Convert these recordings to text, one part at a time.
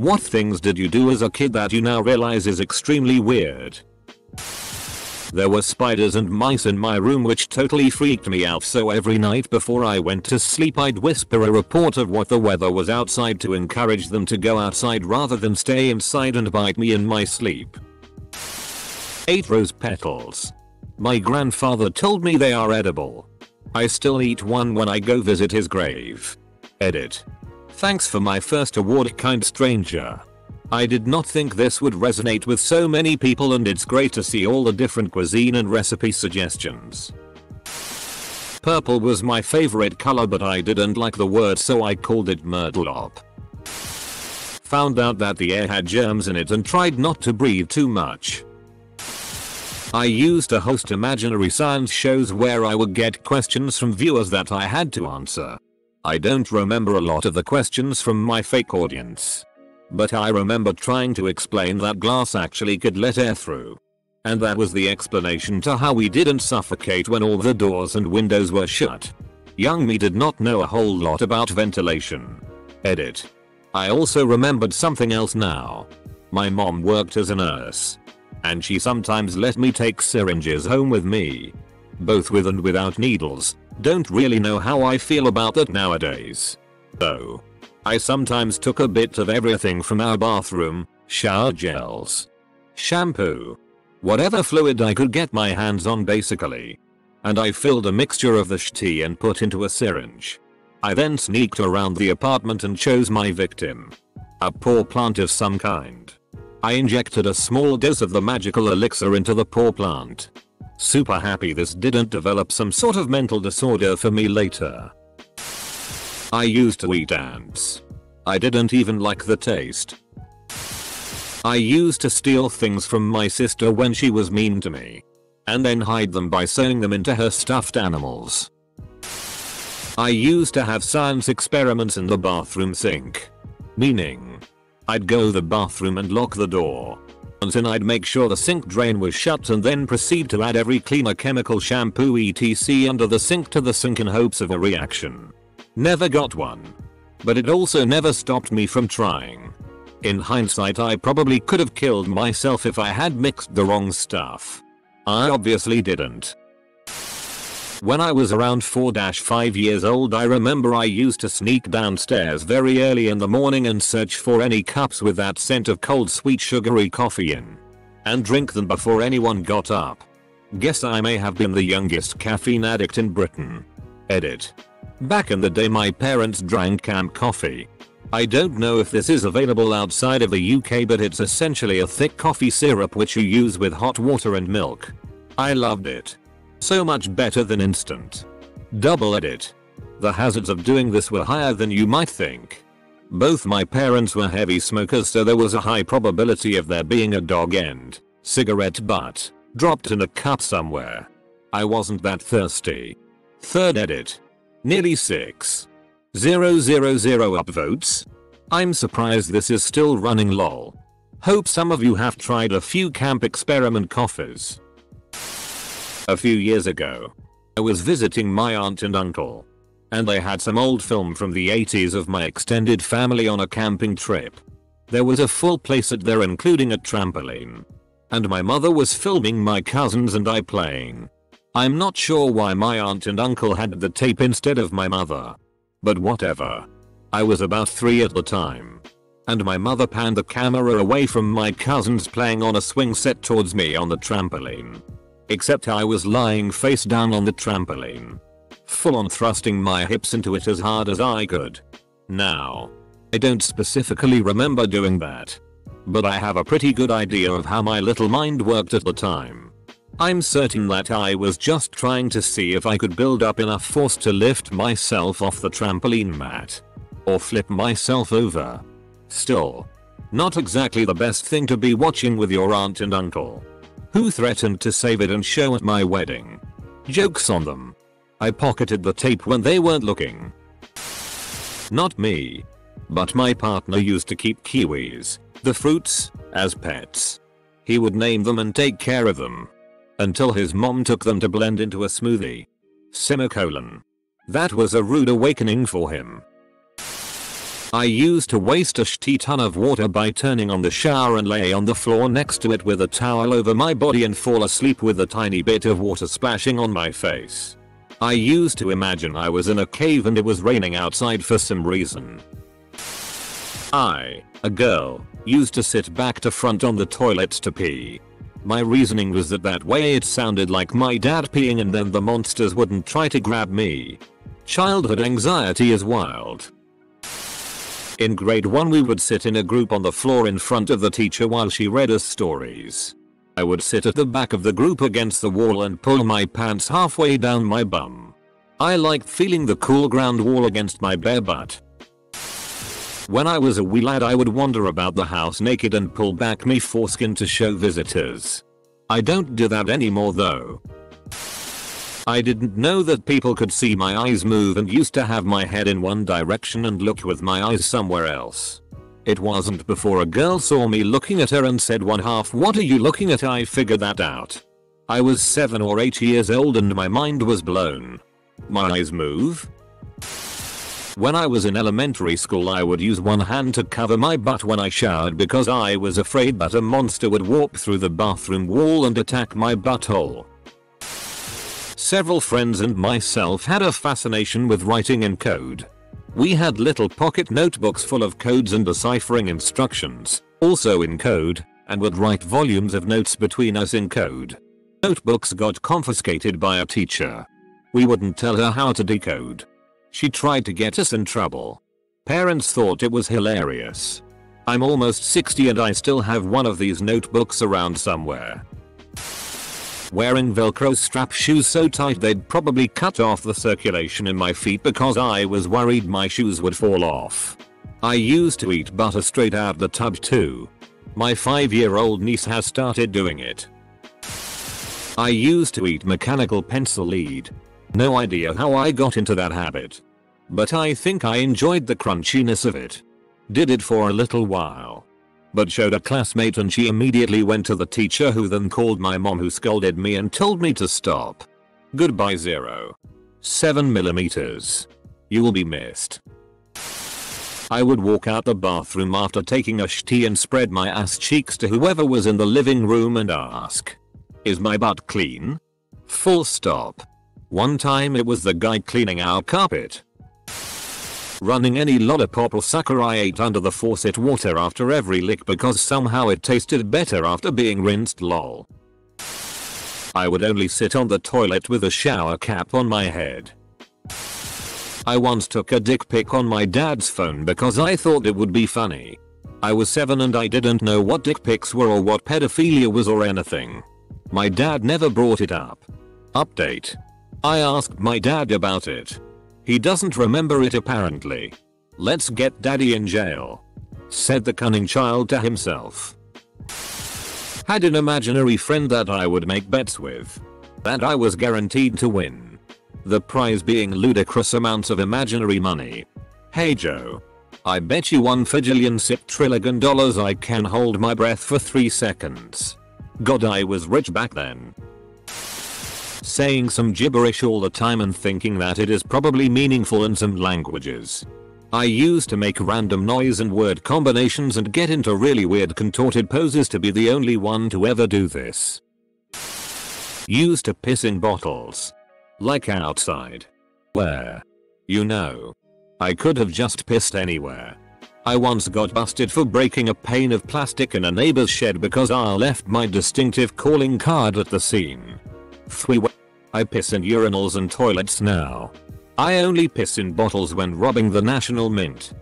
What things did you do as a kid that you now realize is extremely weird? There were spiders and mice in my room which totally freaked me out, so every night before I went to sleep I'd whisper a report of what the weather was outside to encourage them to go outside rather than stay inside and bite me in my sleep. 8 rose petals. My grandfather told me they are edible. I still eat one when I go visit his grave. Edit. Thanks for my first award, kind stranger. I did not think this would resonate with so many people, and it's great to see all the different cuisine and recipe suggestions. Purple was my favorite color, but I didn't like the word, so I called it Myrtlop. Found out that the air had germs in it and tried not to breathe too much. I used to host imaginary science shows where I would get questions from viewers that I had to answer. I don't remember a lot of the questions from my fake audience. But I remember trying to explain that glass actually could let air through. And that was the explanation to how we didn't suffocate when all the doors and windows were shut. Young me did not know a whole lot about ventilation. Edit. I also remembered something else now. My mom worked as a nurse. And she sometimes let me take syringes home with me. Both with and without needles. Don't really know how I feel about that nowadays. Though. I sometimes took a bit of everything from our bathroom, shower gels, shampoo, whatever fluid I could get my hands on basically. And I filled a mixture of the tea and put into a syringe. I then sneaked around the apartment and chose my victim. A poor plant of some kind. I injected a small dose of the magical elixir into the poor plant. Super happy this didn't develop some sort of mental disorder for me later. I used to eat ants. I didn't even like the taste. I used to steal things from my sister when she was mean to me. And then hide them by sewing them into her stuffed animals. I used to have science experiments in the bathroom sink. Meaning, I'd go to the bathroom and lock the door. And then I'd make sure the sink drain was shut and then proceed to add every cleaner, chemical, shampoo etc under the sink to the sink in hopes of a reaction. Never got one. But it also never stopped me from trying. In hindsight, I probably could have killed myself if I had mixed the wrong stuff. I obviously didn't. When I was around 4-5 years old, I remember I used to sneak downstairs very early in the morning and search for any cups with that scent of cold sweet sugary coffee in. And drink them before anyone got up. Guess I may have been the youngest caffeine addict in Britain. Edit. Back in the day my parents drank camp coffee. I don't know if this is available outside of the UK, but it's essentially a thick coffee syrup which you use with hot water and milk. I loved it. So much better than instant. Double edit. The hazards of doing this were higher than you might think. Both my parents were heavy smokers, so there was a high probability of there being a dog end cigarette butt dropped in a cup somewhere. I wasn't that thirsty. Third edit. Nearly 6,000 upvotes. I'm surprised this is still running, lol. Hope some of you have tried a few camp experiment coffees. A few years ago, I was visiting my aunt and uncle. And they had some old film from the 80s of my extended family on a camping trip. There was a full playset there including a trampoline. And my mother was filming my cousins and I playing. I'm not sure why my aunt and uncle had the tape instead of my mother. But whatever. I was about 3 at the time. And my mother panned the camera away from my cousins playing on a swing set towards me on the trampoline. Except I was lying face down on the trampoline. Full on thrusting my hips into it as hard as I could. Now, I don't specifically remember doing that. But I have a pretty good idea of how my little mind worked at the time. I'm certain that I was just trying to see if I could build up enough force to lift myself off the trampoline mat. Or flip myself over. Still, not exactly the best thing to be watching with your aunt and uncle. Who threatened to save it and show at my wedding. Jokes on them. I pocketed the tape when they weren't looking. Not me. But my partner used to keep kiwis, the fruits, as pets. He would name them and take care of them. Until his mom took them to blend into a smoothie. Semicolon. That was a rude awakening for him. I used to waste a shit ton of water by turning on the shower and lay on the floor next to it with a towel over my body and fall asleep with a tiny bit of water splashing on my face. I used to imagine I was in a cave and it was raining outside for some reason. I, a girl, used to sit back to front on the toilets to pee. My reasoning was that way it sounded like my dad peeing and then the monsters wouldn't try to grab me. Childhood anxiety is wild. In grade 1 we would sit in a group on the floor in front of the teacher while she read us stories. I would sit at the back of the group against the wall and pull my pants halfway down my bum. I liked feeling the cool ground wall against my bare butt. When I was a wee lad I would wander about the house naked and pull back me foreskin to show visitors. I don't do that anymore though. I didn't know that people could see my eyes move and used to have my head in one direction and look with my eyes somewhere else. It wasn't before a girl saw me looking at her and said one half, "What are you looking at?" I figured that out. I was 7 or 8 years old and my mind was blown. My eyes move? When I was in elementary school I would use one hand to cover my butt when I showered because I was afraid that a monster would warp through the bathroom wall and attack my butthole. Several friends and myself had a fascination with writing in code. We had little pocket notebooks full of codes and deciphering instructions, also in code, and would write volumes of notes between us in code. Notebooks got confiscated by a teacher. We wouldn't tell her how to decode. She tried to get us in trouble. Parents thought it was hilarious. I'm almost 60 and I still have one of these notebooks around somewhere. Wearing Velcro strap shoes so tight they'd probably cut off the circulation in my feet because I was worried my shoes would fall off. I used to eat butter straight out the tub too. My 5-year-old niece has started doing it. I used to eat mechanical pencil lead. No idea how I got into that habit. But I think I enjoyed the crunchiness of it. Did it for a little while. But showed a classmate and she immediately went to the teacher who then called my mom who scolded me and told me to stop. Goodbye 0.7 mm. You will be missed. I would walk out the bathroom after taking a shitty and spread my ass cheeks to whoever was in the living room and ask, "Is my butt clean?" Full stop. One time it was the guy cleaning our carpet. Running any lollipop or sucker I ate under the faucet water after every lick because somehow it tasted better after being rinsed lol. I would only sit on the toilet with a shower cap on my head. I once took a dick pic on my dad's phone because I thought it would be funny. I was 7 and I didn't know what dick pics were or what pedophilia was or anything. My dad never brought it up. Update. I asked my dad about it. He doesn't remember it apparently. Let's get daddy in jail, said the cunning child to himself. Had an imaginary friend that I would make bets with. That I was guaranteed to win. The prize being ludicrous amounts of imaginary money. Hey Joe. I bet you $1,000,000,000,000 I can hold my breath for 3 seconds. God, I was rich back then. Saying some gibberish all the time and thinking that it is probably meaningful in some languages. I used to make random noise and word combinations and get into really weird contorted poses to be the only one to ever do this. Used to piss in bottles. Like outside. Where? You know. I could have just pissed anywhere. I once got busted for breaking a pane of plastic in a neighbor's shed because I left my distinctive calling card at the scene. 3. I piss in urinals and toilets now. I only piss in bottles when robbing the National Mint.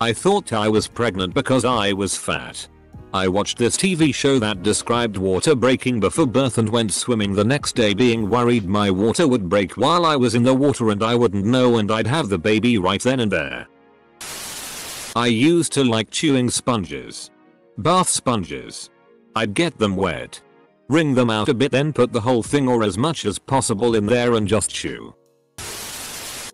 I thought I was pregnant because I was fat. I watched this TV show that described water breaking before birth and went swimming the next day being worried my water would break while I was in the water and I wouldn't know and I'd have the baby right then and there. I used to like chewing sponges. Bath sponges. I'd get them wet. Wring them out a bit then put the whole thing or as much as possible in there and just chew.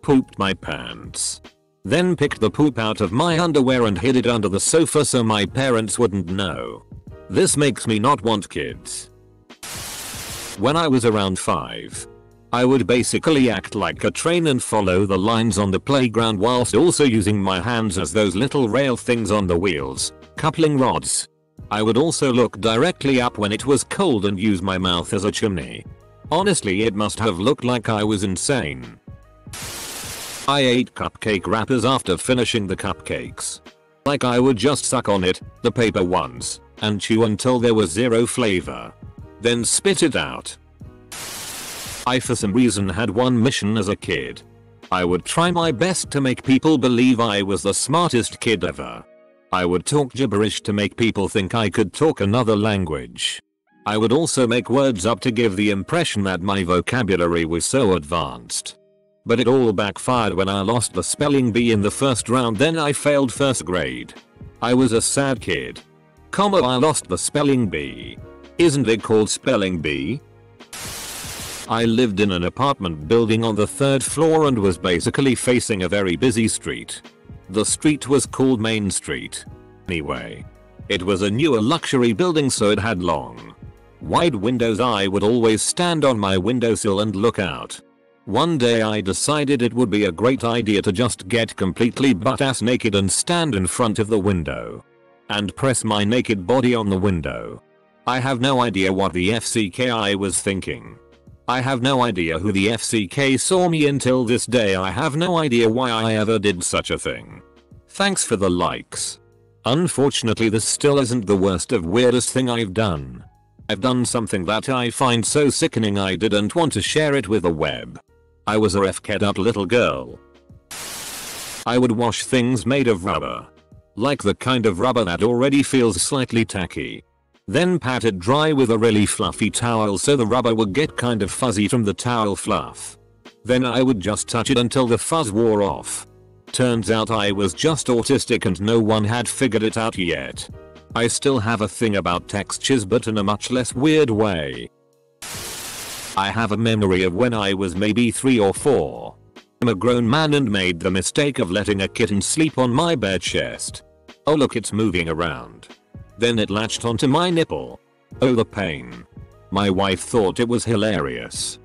Pooped my pants. Then picked the poop out of my underwear and hid it under the sofa so my parents wouldn't know. This makes me not want kids. When I was around 5. I would basically act like a train and follow the lines on the playground whilst also using my hands as those little rail things on the wheels, coupling rods. I would also look directly up when it was cold and use my mouth as a chimney. Honestly, it must have looked like I was insane. I ate cupcake wrappers after finishing the cupcakes. Like I would just suck on it, the paper ones, and chew until there was zero flavor. Then spit it out. I for some reason had one mission as a kid. I would try my best to make people believe I was the smartest kid ever. I would talk gibberish to make people think I could talk another language. I would also make words up to give the impression that my vocabulary was so advanced. But it all backfired when I lost the spelling bee in the first round, then I failed first grade. I was a sad kid. I lost the spelling bee. Isn't it called spelling bee? I lived in an apartment building on the 3rd floor and was basically facing a very busy street. The street was called Main Street. Anyway, it was a newer luxury building, so it had long, wide windows. I would always stand on my windowsill and look out. One day I decided it would be a great idea to just get completely butt-ass naked and stand in front of the window and press my naked body on the window. I have no idea what the FCK I was thinking. I have no idea who the FCK saw me until this day. I have no idea why I ever did such a thing. Thanks for the likes. Unfortunately, this still isn't the worst of weirdest thing I've done. I've done something that I find so sickening I didn't want to share it with the web. I was a FK'd up little girl. I would wash things made of rubber. Like the kind of rubber that already feels slightly tacky. Then pat it dry with a really fluffy towel so the rubber would get kind of fuzzy from the towel fluff. Then I would just touch it until the fuzz wore off. Turns out I was just autistic and no one had figured it out yet. I still have a thing about textures, but in a much less weird way. I have a memory of when I was maybe 3 or 4. I'm a grown man and made the mistake of letting a kitten sleep on my bed chest. Oh look, it's moving around. Then it latched onto my nipple. Oh, the pain. My wife thought it was hilarious.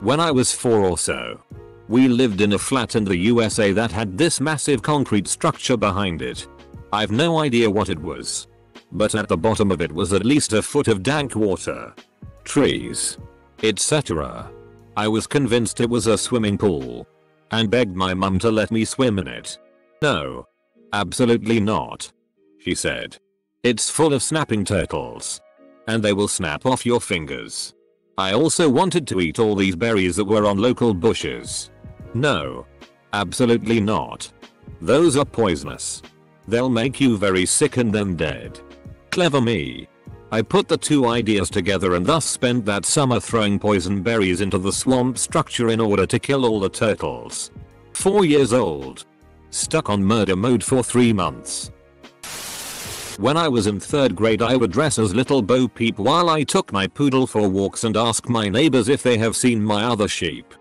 When I was 4 or so, we lived in a flat in the USA that had this massive concrete structure behind it. I've no idea what it was, but at the bottom of it was at least a foot of dank water, trees, etc. I was convinced it was a swimming pool and begged my mum to let me swim in it. No, absolutely not, she said. It's full of snapping turtles, and they will snap off your fingers. I also wanted to eat all these berries that were on local bushes. No, absolutely not. Those are poisonous. They'll make you very sick and then dead. Clever me. I put the two ideas together and thus spent that summer throwing poison berries into the swamp structure in order to kill all the turtles. 4 years old. Stuck on murder mode for 3 months. When I was in 3rd grade, I would dress as Little Bo Peep while I took my poodle for walks and ask my neighbors if they have seen my other sheep.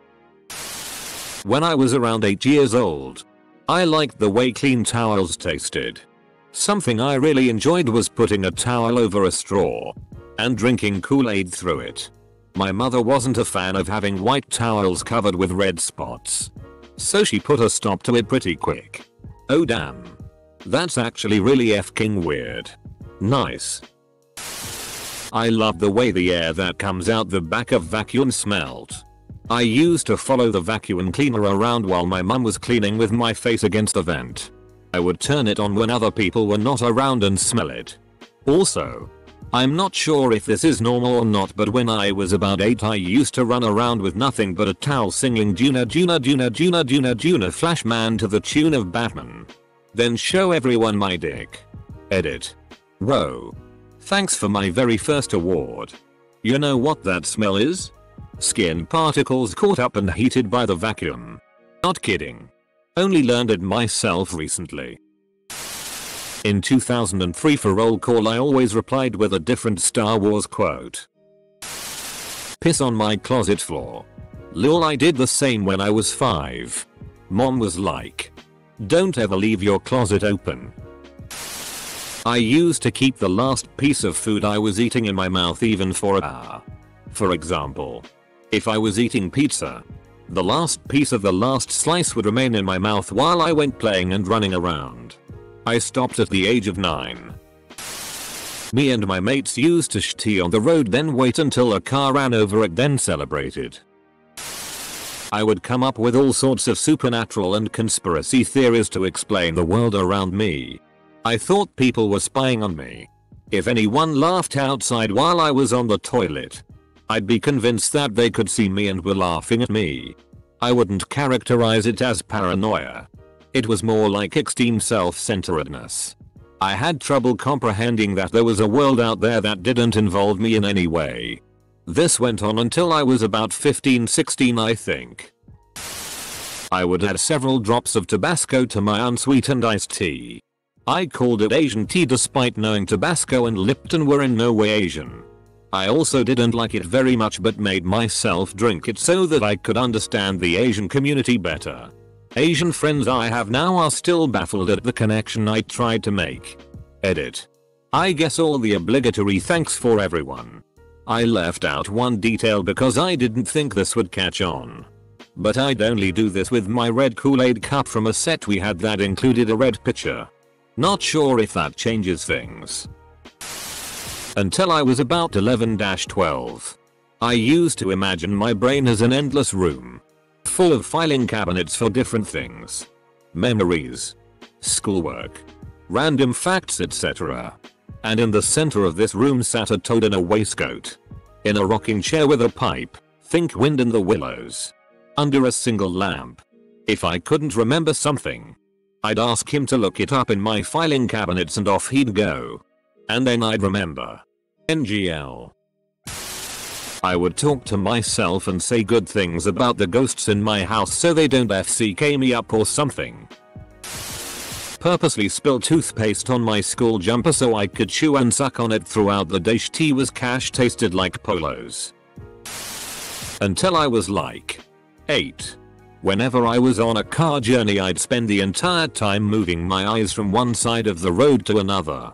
When I was around 8 years old, I liked the way clean towels tasted. Something I really enjoyed was putting a towel over a straw and drinking Kool-Aid through it. My mother wasn't a fan of having white towels covered with red spots, so she put a stop to it pretty quick. Oh damn. That's actually really f***ing weird. Nice. I love the way the air that comes out the back of vacuum smelled. I used to follow the vacuum cleaner around while my mum was cleaning with my face against the vent. I would turn it on when other people were not around and smell it. Also, I'm not sure if this is normal or not, but when I was about 8 I used to run around with nothing but a towel singing Duna Duna Duna Duna Duna Duna Flashman to the tune of Batman. Then show everyone my dick. Edit. Whoa. Thanks for my very first award. You know what that smell is? Skin particles caught up and heated by the vacuum. Not kidding. Only learned it myself recently. In 2003 for roll call I always replied with a different Star Wars quote. Piss on my closet floor. Lol, I did the same when I was 5. Mom was like, don't ever leave your closet open. I used to keep the last piece of food I was eating in my mouth even for an hour. For example, If I was eating pizza, the last piece of the last slice would remain in my mouth while I went playing and running around. I stopped at the age of 9. Me and my mates used to tea on the road, then wait until a car ran over it, then celebrated. I would come up with all sorts of supernatural and conspiracy theories to explain the world around me. I thought people were spying on me. If anyone laughed outside while I was on the toilet, I'd be convinced that they could see me and were laughing at me. I wouldn't characterize it as paranoia. It was more like extreme self-centeredness. I had trouble comprehending that there was a world out there that didn't involve me in any way. This went on until I was about 15-16, I think. I would add several drops of Tabasco to my unsweetened iced tea. I called it Asian tea despite knowing Tabasco and Lipton were in no way Asian. I also didn't like it very much but made myself drink it so that I could understand the Asian community better. Asian friends I have now are still baffled at the connection I tried to make. Edit. I guess all the obligatory thanks for everyone. I left out one detail because I didn't think this would catch on. But I'd only do this with my red Kool-Aid cup from a set we had that included a red pitcher. Not sure if that changes things. Until I was about 11-12. I used to imagine my brain as an endless room, full of filing cabinets for different things. Memories, schoolwork, random facts, etc. And in the center of this room sat a toad in a waistcoat, in a rocking chair with a pipe, think Wind in the Willows, under a single lamp. If I couldn't remember something, I'd ask him to look it up in my filing cabinets and off he'd go. And then I'd remember. NGL. I would talk to myself and say good things about the ghosts in my house so they don't FCK me up or something. Purposely spill toothpaste on my school jumper so I could chew and suck on it throughout the day. Tea was cash, tasted like polos. Until I was like 8. Whenever I was on a car journey I'd spend the entire time moving my eyes from one side of the road to another,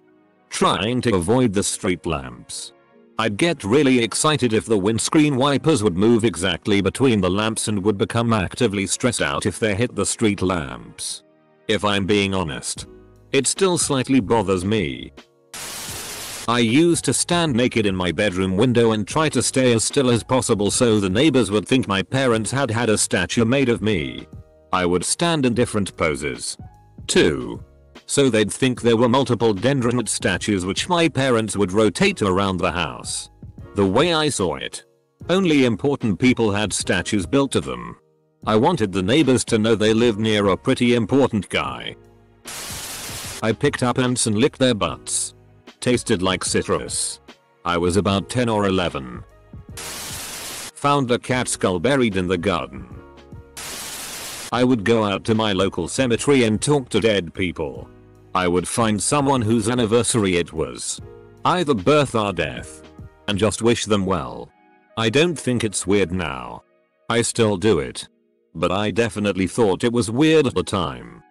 trying to avoid the street lamps. I'd get really excited if the windscreen wipers would move exactly between the lamps and would become actively stressed out if they hit the street lamps. If I'm being honest, it still slightly bothers me. I used to stand naked in my bedroom window and try to stay as still as possible so the neighbors would think my parents had had a statue made of me. I would stand in different poses, too, so they'd think there were multiple Dendronite statues which my parents would rotate around the house. The way I saw it, only important people had statues built of them. I wanted the neighbors to know they lived near a pretty important guy. I picked up ants and licked their butts. Tasted like citrus. I was about 10 or 11. Found a cat skull buried in the garden. I would go out to my local cemetery and talk to dead people. I would find someone whose anniversary it was, either birth or death, and just wish them well. I don't think it's weird now. I still do it. But I definitely thought it was weird at the time.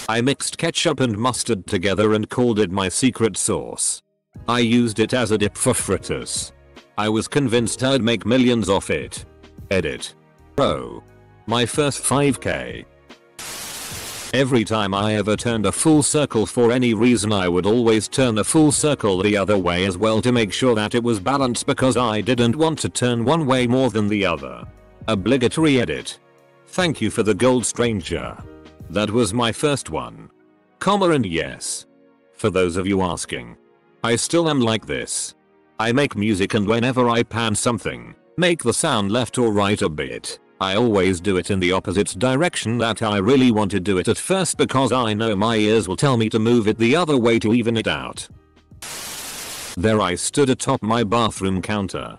I mixed ketchup and mustard together and called it my secret sauce. I used it as a dip for fritters. I was convinced I'd make millions off it. Edit. Bro. My first 5k. Every time I ever turned a full circle for any reason I would always turn a full circle the other way as well to make sure that it was balanced because I didn't want to turn one way more than the other. Obligatory edit. Thank you for the gold stranger. That was my first one. Comma and yes. For those of you asking, I still am like this. I make music and whenever I pan something, make the sound left or right a bit, I always do it in the opposite direction that I really want to do it at first because I know my ears will tell me to move it the other way to even it out. There I stood atop my bathroom counter,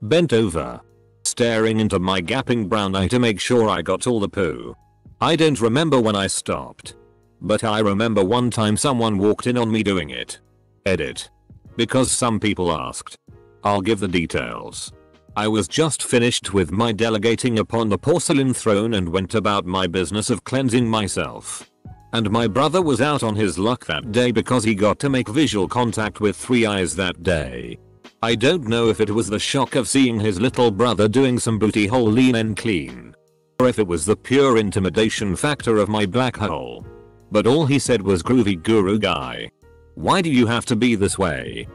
bent over, staring into my gaping brown eye to make sure I got all the poo. I don't remember when I stopped, but I remember one time someone walked in on me doing it. Edit. Because some people asked. I'll give the details. I was just finished with my delegating upon the porcelain throne and went about my business of cleansing myself. And my brother was out on his luck that day because he got to make visual contact with 3 eyes that day. I don't know if it was the shock of seeing his little brother doing some booty hole lean and clean, or if it was the pure intimidation factor of my black hole. But all he said was, "Groovy guru guy. Why do you have to be this way?